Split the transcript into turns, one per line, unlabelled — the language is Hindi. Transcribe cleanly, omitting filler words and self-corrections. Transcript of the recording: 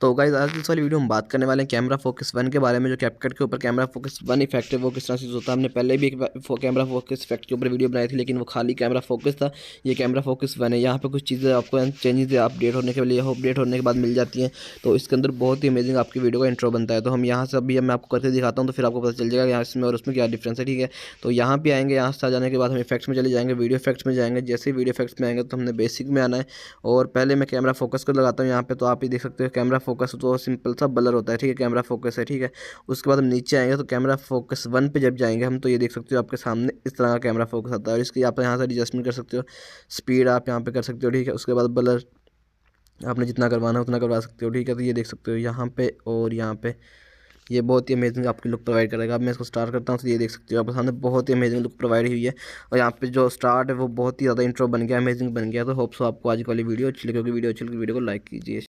तो गाइस आज इस वाली वीडियो हम बात करने वाले हैं कैमरा फोकस वन के बारे में, जो कैपकट के ऊपर कैमरा फोकस वन इफेक्ट है वो किस तरह से यूज़ होता है। हमने पहले भी एक कैमरा फोकस इफेक्ट के ऊपर वीडियो बनाई थी, लेकिन वो खाली कैमरा फोकस था। ये कैमरा फोकस वन है। यहाँ पे कुछ चीज़ें आपको चेंजेस अपडेट होने के लिए अपडेट होने के बाद मिल जाती हैं। तो इसके अंदर बहुत ही अमेजिंग आपकी वीडियो का इंट्रो बनता है। तो हम यहाँ से अभी मैं आपको करके दिखाता हूँ, तो फिर आपको पता चल जाएगा यहाँ इसमें और उसमें क्या डिफरेंस है। ठीक है, तो यहाँ पे आएंगे, यहाँ से आ जाने के बाद हम इफेक्ट्स में चले जाएंगे, वीडियो इफेक्ट्स में जाएंगे। जैसे ही वीडियो इफेक्ट्स में आएंगे तो हमने बेसिक में आना है, और पहले मैं कैमरा फोकस को लगाता हूँ यहाँ पे। तो आप ही देख सकते हो कैमरा फोकस तो सिंपल सा ब्लर होता है। ठीक है, कैमरा फोकस है। ठीक है, उसके बाद हम नीचे आएंगे तो कैमरा फोकस वन पे जब जाएंगे हम, तो ये देख सकते हो आपके सामने इस तरह का कैमरा फोकस आता है। और इसकी आप यहाँ से एडजस्टमेंट कर सकते हो, स्पीड आप यहाँ पे कर सकते हो। ठीक है, उसके बाद ब्लर आपने जितना करवाना है उतना करवा सकते हो। ठीक है, तो ये देख सकते हो यहाँ पे और यहाँ पे, ये बहुत ही अमेजिंग आपकी लुक प्रोवाइड करेगा। अब मैं इसको स्टार्ट करता हूँ तो ये देख सकते हो आपके सामने बहुत ही अमेजिंग लुक प्रोवाइड हुई है। और यहाँ पे जो स्टार्ट है वो बहुत ही ज़्यादा इंट्रो बन गया, अमेजिंग बन गया। तो होप सो आपको आज की वाली वीडियो अच्छी लगी होगी। वीडियो अच्छी लगी वीडियो को लाइक कीजिए।